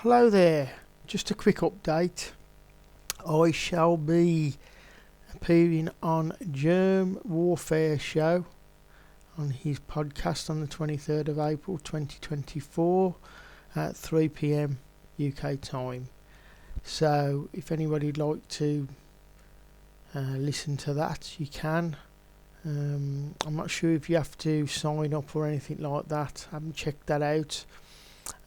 Hello there, just a quick update. I shall be appearing on Germ Warfare Show on his podcast on the 23rd of April 2024 at 3 p.m. UK time. So if anybody'd like to listen to that, you can. I'm not sure if you have to sign up or anything like that. I haven't checked that out.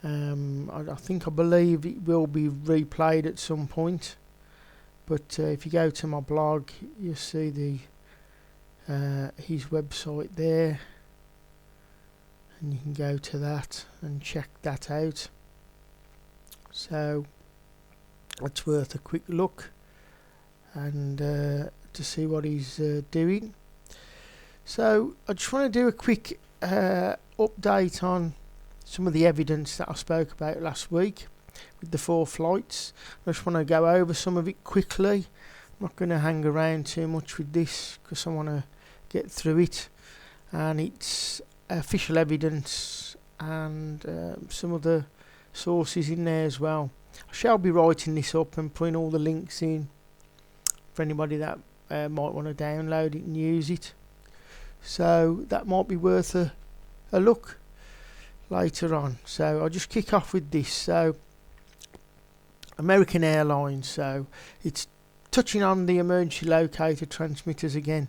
I believe it will be replayed at some point, but if you go to my blog, you'll see his website there, and you can go to that and check that out. So it's worth a quick look and to see what he's doing. So I just want to do a quick update on some of the evidence that I spoke about last week with the 4 flights. I just want to go over some of it quickly. I'm not going to hang around too much with this because I want to get through it, and it's official evidence and some other sources in there as well. I shall be writing this up and putting all the links in for anybody that might want to download it and use it, so that might be worth a look later on. So I'll just kick off with this. So American Airlines, so it's touching on the emergency locator transmitters again.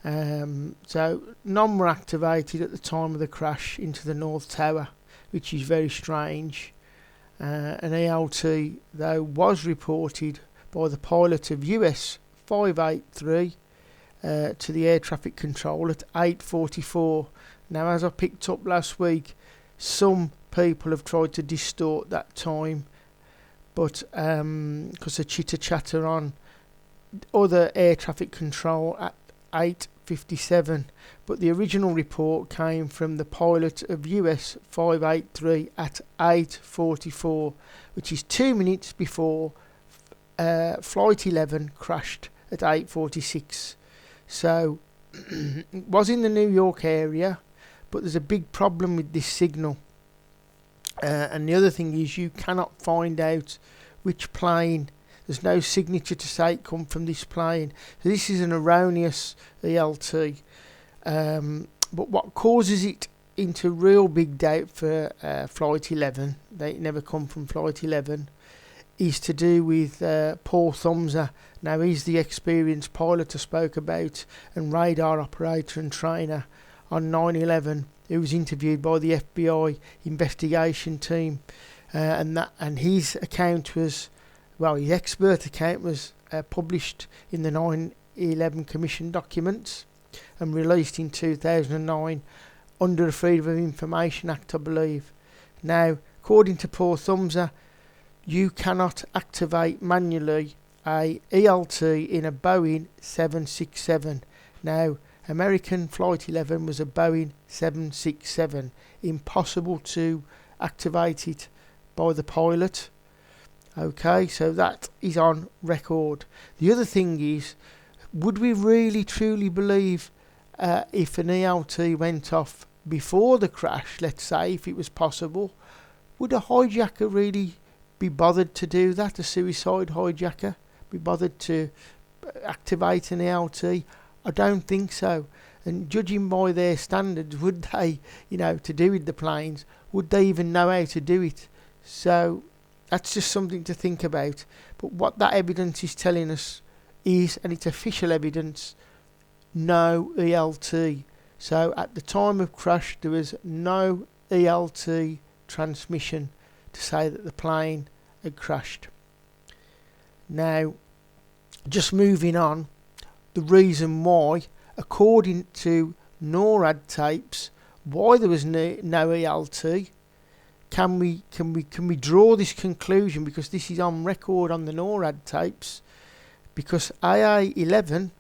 So none were activated at the time of the crash into the North Tower, which is very strange. An ELT though was reported by the pilot of US583 to the air traffic control at 8:44. Now, as I picked up last week, some people have tried to distort that time, but because of chitter chatter on other air traffic control at 8:57, but the original report came from the pilot of US 583 at 8:44, which is 2 minutes before flight 11 crashed at 8:46. So it was in the New York area, but there's a big problem with this signal, and the other thing is you cannot find out which plane. There's no signature to say it come from this plane, so this is an erroneous ELT. But what causes it into real big doubt for flight 11, they never come from flight 11, is to do with Paul Thumser. Now, he's the experienced pilot I spoke about and radar operator and trainer on 9/11, who was interviewed by the FBI investigation team, and his account was, well, his expert account was published in the 9/11 Commission documents and released in 2009 under the Freedom of Information Act, I believe. Now, according to Paul Thumser, you cannot activate manually a ELT in a Boeing 767. Now, American Flight 11 was a Boeing 767. Impossible to activate it by the pilot. Okay, so that is on record. The other thing is, would we really truly believe if an ELT went off before the crash, let's say, if it was possible, would a hijacker really be bothered to do that? A suicide hijacker be bothered to activate an ELT? I don't think so. And judging by their standards, would they, to do with the planes, would they even know how to do it? So that's just something to think about. But what that evidence is telling us is, and it's official evidence, no ELT. So at the time of crash, there was no ELT transmission to say that the plane had crashed. Now, just moving on, the reason why, according to NORAD tapes, why there was no ELT. Can we draw this conclusion, because this is on record on the NORAD tapes, because AA11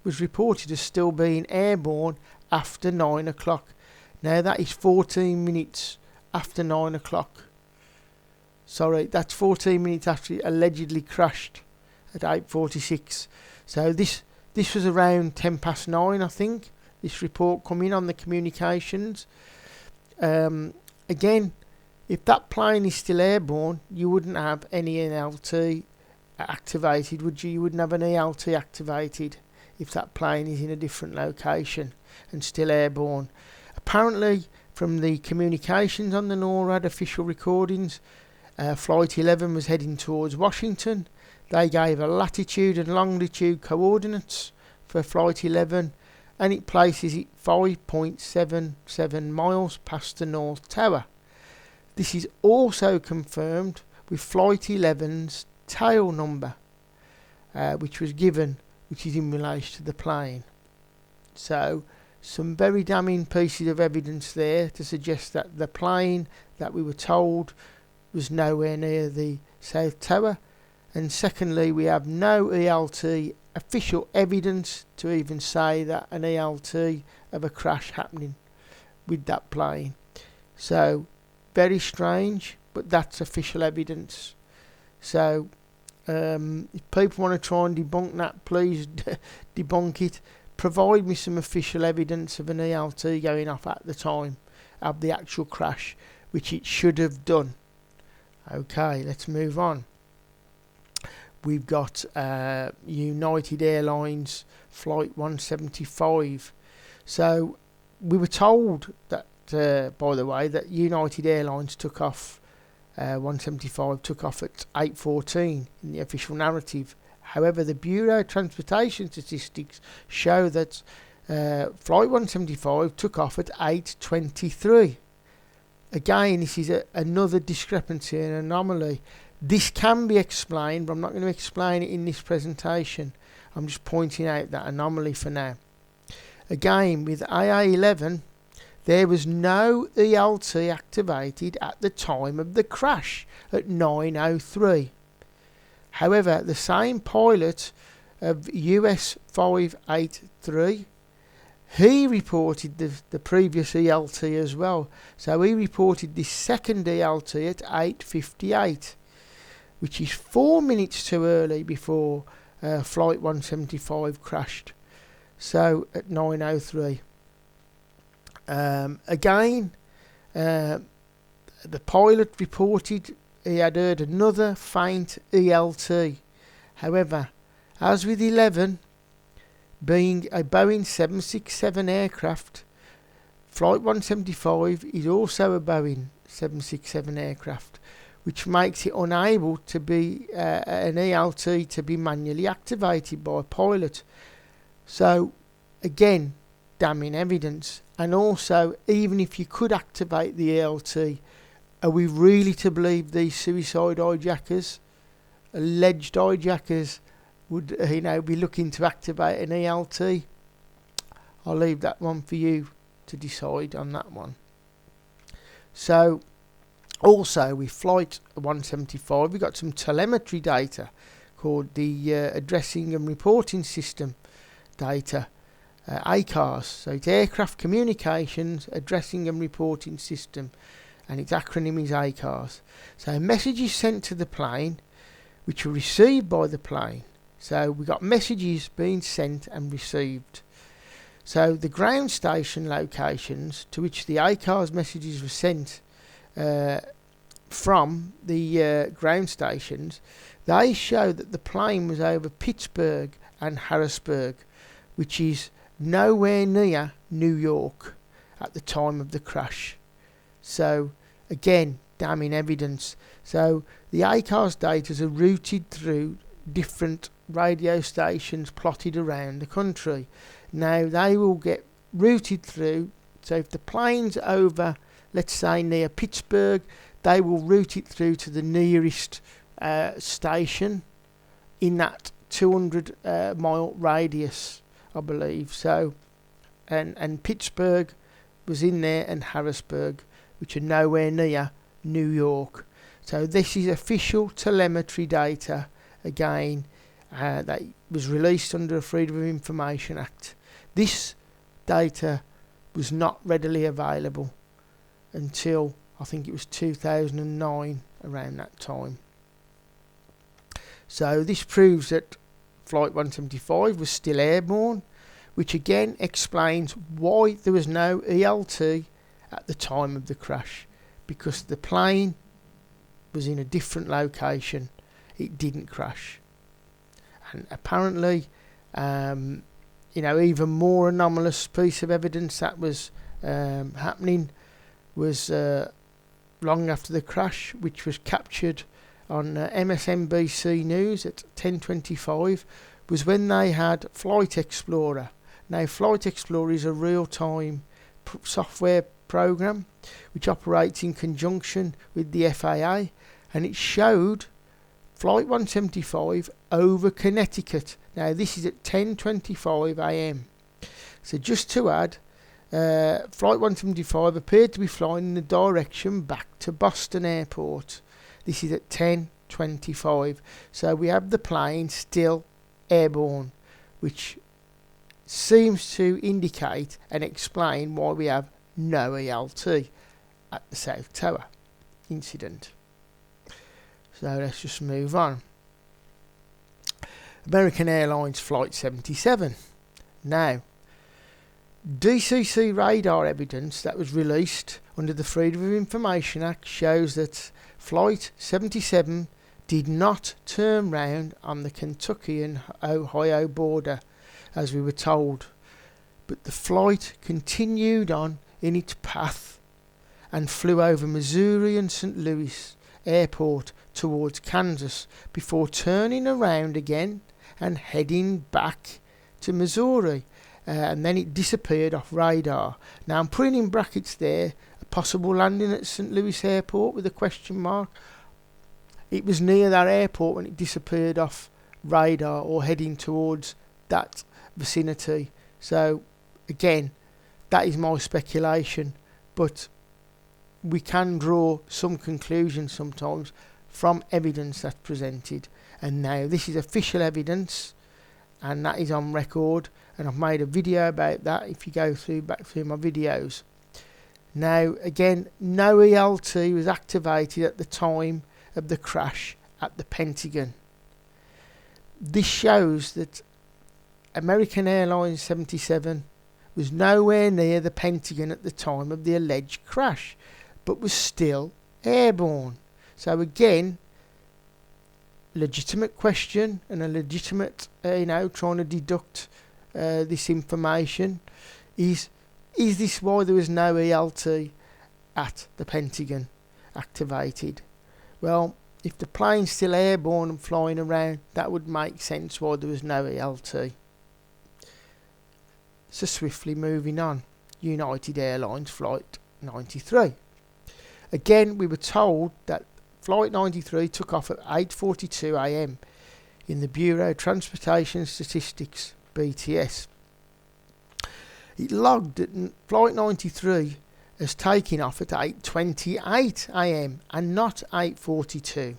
was reported as still being airborne after 9 o'clock. Now that is 14 minutes after 9 o'clock. Sorry, that's 14 minutes after it allegedly crashed at 8:46. So this was around 9:10, I think, this report come in on the communications. Again, if that plane is still airborne, you wouldn't have any NLT activated, would you? You wouldn't have an ELT activated if that plane is in a different location and still airborne. Apparently, from the communications on the NORAD official recordings, Flight 11 was heading towards Washington. They gave a latitude and longitude coordinates for Flight 11, and it places it 5.77 miles past the North Tower. This is also confirmed with Flight 11's tail number, which was given, which is in relation to the plane. So some very damning pieces of evidence there to suggest that the plane that we were told was nowhere near the South Tower. And secondly, we have no ELT official evidence to even say that an ELT of a crash happening with that plane. So very strange, but that's official evidence. So if people want to try and debunk that, please debunk it. Provide me some official evidence of an ELT going off at the time of the actual crash, which it should have done. Okay, let's move on. We've got United Airlines Flight 175. So we were told that, by the way, that United Airlines took off, 175 took off at 8:14 in the official narrative. However, the Bureau of Transportation Statistics show that Flight 175 took off at 8:23. Again, this is another discrepancy and anomaly. This can be explained, but I'm not going to explain it in this presentation. I'm just pointing out that anomaly for now. Again, with AA11, there was no ELT activated at the time of the crash at 9:03. However, the same pilot of US 583, he reported the previous ELT as well. So he reported this second ELT at 8:58, which is 4 minutes too early before Flight 175 crashed. So at 9:03. Again, the pilot reported he had heard another faint ELT. However, as with 11, being a Boeing 767 aircraft, Flight 175 is also a Boeing 767 aircraft, which makes it unable to be an ELT to be manually activated by a pilot. So, again, damning evidence. And also, even if you could activate the ELT, are we really to believe these suicide hijackers, alleged hijackers, would be looking to activate an ELT? I'll leave that one for you to decide on that one. So, also with Flight 175, we got some telemetry data called the Addressing and Reporting System data, ACARS. So it's Aircraft Communications Addressing and Reporting System, and its acronym is ACARS. So messages sent to the plane, which were received by the plane. So we got messages being sent and received. So the ground station locations to which the ACARS messages were sent from the ground stations, they show that the plane was over Pittsburgh and Harrisburg, which is nowhere near New York at the time of the crash. So again, damning evidence. So the ACARS data are routed through different radio stations plotted around the country. Now they will get routed through, so if the plane's over, let's say near Pittsburgh, they will route it through to the nearest station in that 200 mile radius, I believe. So and Pittsburgh was in there, and Harrisburg, which are nowhere near New York. So this is official telemetry data, again, that was released under the Freedom of Information Act. This data was not readily available until I think it was 2009, around that time. So this proves that Flight 175 was still airborne, which again explains why there was no ELT at the time of the crash, because the plane was in a different location. It didn't crash. And apparently, even more anomalous piece of evidence that was happening was long after the crash, which was captured on MSNBC News at 10:25, was when they had Flight Explorer. Now, Flight Explorer is a real-time software program which operates in conjunction with the FAA, and it showed Flight 175 over Connecticut. Now, this is at 10:25 a.m. So just to add, Flight 175 appeared to be flying in the direction back to Boston Airport. This is at 10:25. So we have the plane still airborne, which seems to indicate and explain why we have no ELT at the South Tower incident. So let's just move on. American Airlines Flight 77. Now, DCC radar evidence that was released under the Freedom of Information Act shows that Flight 77 did not turn round on the Kentucky and Ohio border, as we were told, but the flight continued on in its path and flew over Missouri and St. Louis Airport towards Kansas before turning around again and heading back to Missouri, and then it disappeared off radar. Now I'm putting in brackets there a possible landing at St. Louis Airport with a question mark. It was near that airport when it disappeared off radar or heading towards that vicinity. So again, that is my speculation, but we can draw some conclusions sometimes from evidence that's presented. And now this is official evidence, and that is on record, and I've made a video about that if you go back through my videos. Now again, no ELT was activated at the time of the crash at the Pentagon. This shows that American Airlines 77 was nowhere near the Pentagon at the time of the alleged crash, but was still airborne. So again, legitimate question and a legitimate, trying to deduct this information. Is this why there was no ELT at the Pentagon activated? Well, if the plane's still airborne and flying around, that would make sense why there was no ELT. So swiftly moving on, United Airlines Flight 93. Again, we were told that Flight 93 took off at 8:42 a.m. in the Bureau of Transportation Statistics, BTS. It logged that Flight 93 as taking off at 8:28 a.m. and not 8:42.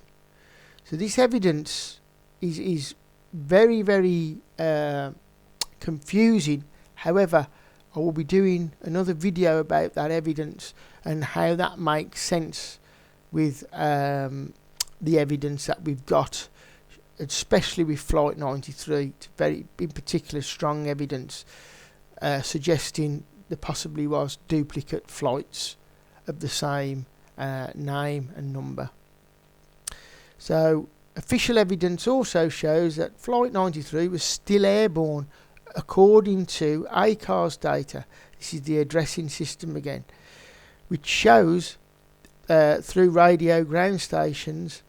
So this evidence is very, very confusing. However, I will be doing another video about that evidence and how that makes sense with the evidence that we've got, especially with Flight 93. It's very, in particular, strong evidence suggesting there possibly was duplicate flights of the same name and number. So official evidence also shows that Flight 93 was still airborne according to ACARS data. This is the addressing system again, which shows through radio ground stations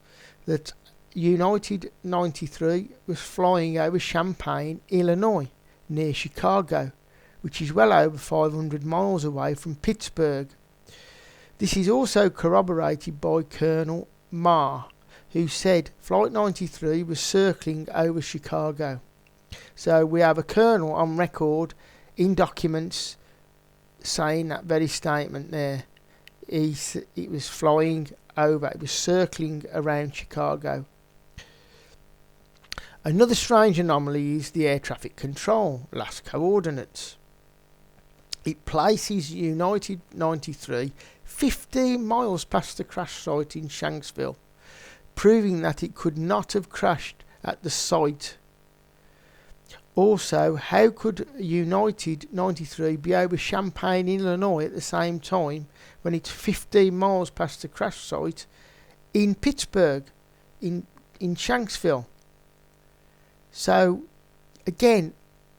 that United 93 was flying over Champaign, Illinois, near Chicago, which is well over 500 miles away from Pittsburgh. This is also corroborated by Colonel Marr, who said Flight 93 was circling over Chicago. So we have a colonel on record in documents saying that very statement there. It was flying over, it was circling around Chicago. Another strange anomaly is the air traffic control last coordinates. It places United 93 15 miles past the crash site in Shanksville, proving that it could not have crashed at the site. Also, how could United 93 be over Champaign, Illinois at the same time when it's 15 miles past the crash site in Pittsburgh, in Shanksville? So, again,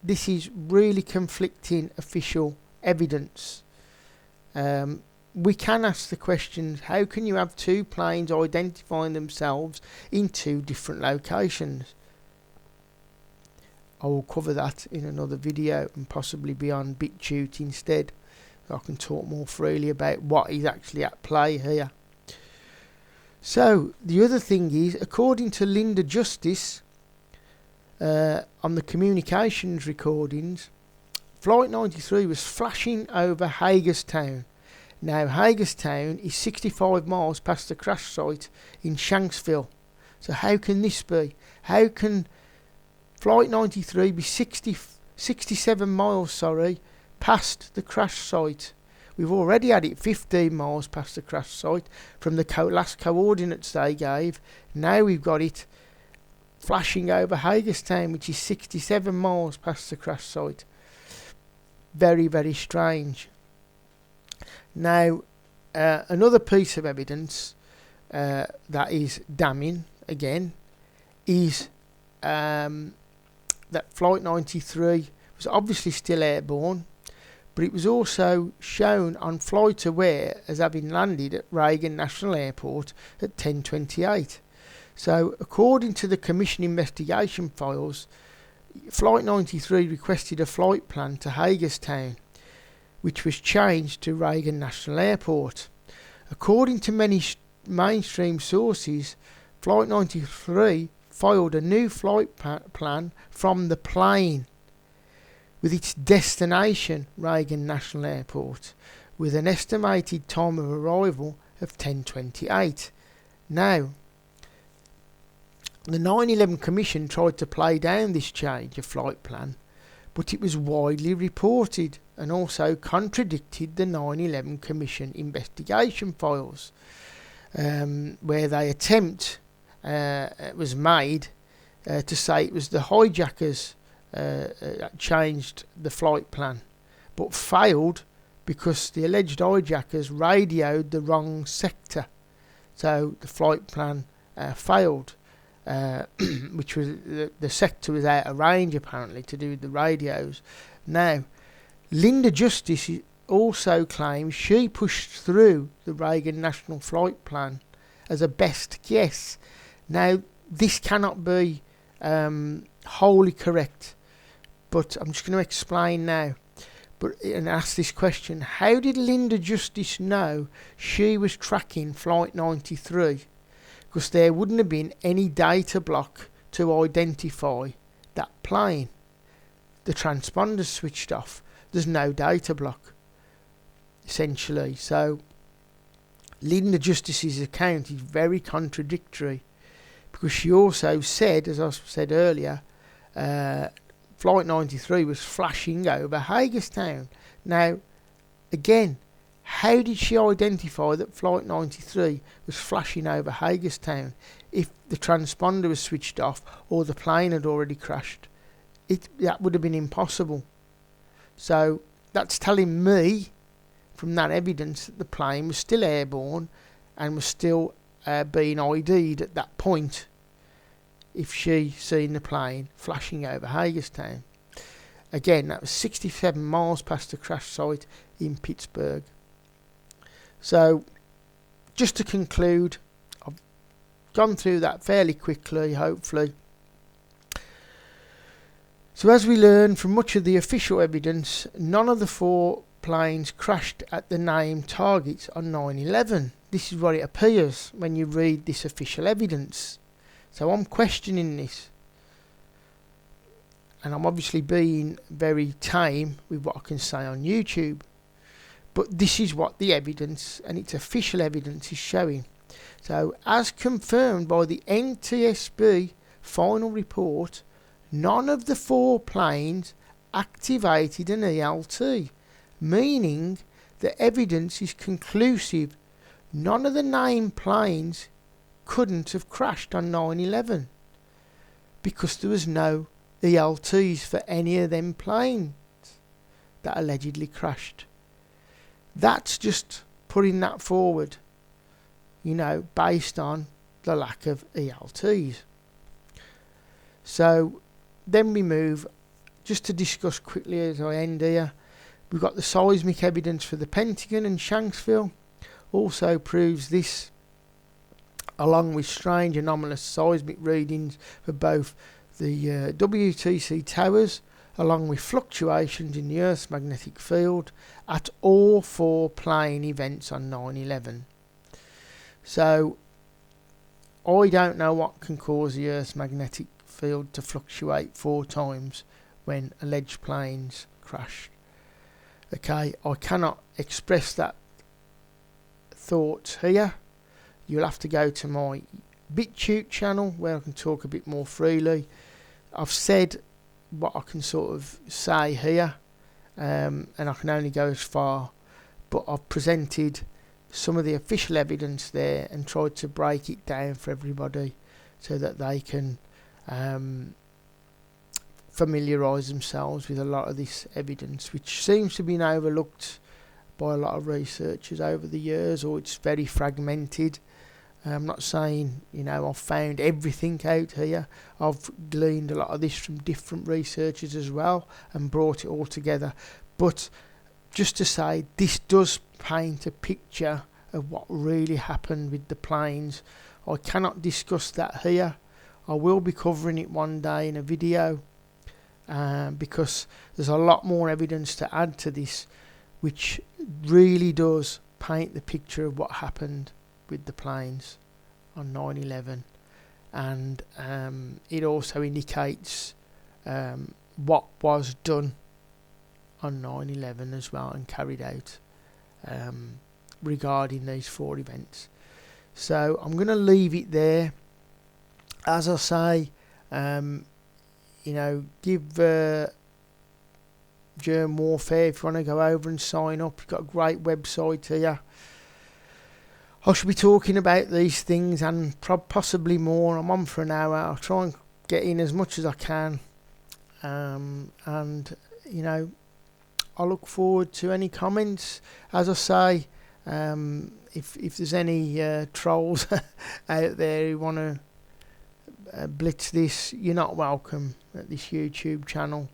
this is really conflicting official evidence. We can ask the questions, how can you have two planes identifying themselves in two different locations? I will cover that in another video and possibly be on BitChute instead. I can talk more freely about what is actually at play here. So the other thing is, according to Linda Justice, on the communications recordings, Flight 93 was flashing over Hagerstown. Now Hagerstown is 65 miles past the crash site in Shanksville. So how can this be? How can Flight 93 be 67 miles past the crash site? We've already had it 15 miles past the crash site from the last coordinates they gave. Now we've got it flashing over Hagerstown, which is 67 miles past the crash site. Very, very strange. Now, another piece of evidence that is damning, again, is that Flight 93 was obviously still airborne, but it was also shown on Flight Aware as having landed at Reagan National Airport at 10:28. So, according to the Commission investigation files, Flight 93 requested a flight plan to Hagerstown, which was changed to Reagan National Airport. According to many mainstream sources, Flight 93 filed a new flight plan from the plane with its destination Reagan National Airport, with an estimated time of arrival of 10:28. Now, the 9/11 Commission tried to play down this change of flight plan, but it was widely reported and also contradicted the 9/11 Commission investigation files, where they was made to say it was the hijackers that changed the flight plan, but failed because the alleged hijackers radioed the wrong sector. So the flight plan failed, which was the sector was out of range apparently to do with the radios. Now, Linda Justice also claims she pushed through the Reagan National Flight Plan as a best guess. Now, this cannot be wholly correct, but I'm just going to explain now and ask this question. How did Linda Justice know she was tracking Flight 93? Because there wouldn't have been any data block to identify that plane. The transponder's switched off. There's no data block, essentially. So Linda Justice's account is very contradictory, because she also said, as I said earlier, Flight 93 was flashing over Hagerstown. Now, again, how did she identify that Flight 93 was flashing over Hagerstown if the transponder was switched off or the plane had already crashed? That would have been impossible. So that's telling me from that evidence that the plane was still airborne and was still being ID'd at that point if she seen the plane flashing over Hagerstown. Again, that was 67 miles past the crash site in Pittsburgh. So, just to conclude, I've gone through that fairly quickly, hopefully. So as we learn from much of the official evidence, none of the four planes crashed at the named targets on 9/11. This is what it appears when you read this official evidence. So I'm questioning this, and I'm obviously being very tame with what I can say on YouTube, but this is what the evidence, and it's official evidence, is showing. So as confirmed by the NTSB final report, none of the four planes activated an ELT, meaning the evidence is conclusive. None of the named planes couldn't have crashed on 9/11 because there was no ELTs for any of them planes that allegedly crashed. That's just putting that forward, you know, based on the lack of ELTs. So then we move, just to discuss quickly as I end here, we've got the seismic evidence for the Pentagon and Shanksville. Also proves this, along with strange anomalous seismic readings for both the WTC towers, along with fluctuations in the Earth's magnetic field at all 4 plane events on 9/11. So I don't know what can cause the Earth's magnetic field to fluctuate 4 times when alleged planes crashed. Okay, I cannot express that thought here. You'll have to go to my BitChute channel where I can talk a bit more freely. I've said what I can sort of say here, and I can only go as far, but I've presented some of the official evidence there and tried to break it down for everybody so that they can familiarise themselves with a lot of this evidence, which seems to be overlooked by a lot of researchers over the years, or it's very fragmented. I'm not saying, you know, I've found everything out here. I've gleaned a lot of this from different researchers as well and brought it all together. But just to say, this does paint a picture of what really happened with the planes. I cannot discuss that here. I will be covering it one day in a video, because there's a lot more evidence to add to this, which really does paint the picture of what happened with the planes on 9/11, and it also indicates what was done on 9/11 as well and carried out regarding these 4 events. So I'm going to leave it there. As I say, you know, give Germ Warfare, if you want to go over and sign up, you've got a great website here. I should be talking about these things and possibly more. I'm on for an hour. I'll try and get in as much as I can, and you know, I look forward to any comments. As I say, if there's any trolls out there who want to blitz this, you're not welcome at this YouTube channel.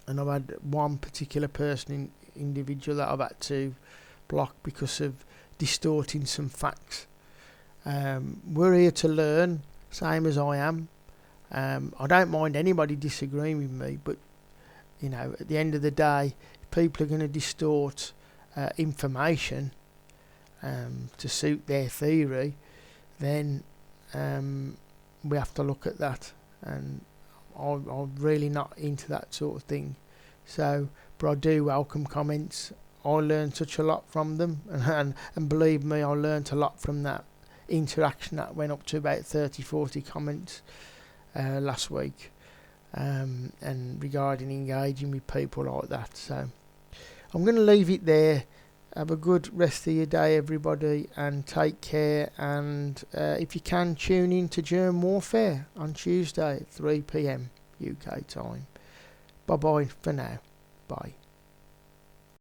And I've had one particular individual that I've had to block because of distorting some facts. We're here to learn, same as I am. I don't mind anybody disagreeing with me, but you know, at the end of the day, if people are going to distort information to suit their theory, then we have to look at that, and I'm really not into that sort of thing. So, but I do welcome comments. I learned such a lot from them, and believe me, I learned a lot from that interaction that went up to about 30-40 comments last week, and regarding engaging with people like that. So I'm going to leave it there. Have a good rest of your day, everybody, and take care. And if you can, tune in to Germ Warfare on Tuesday at 3 PM UK time. Bye bye for now. Bye.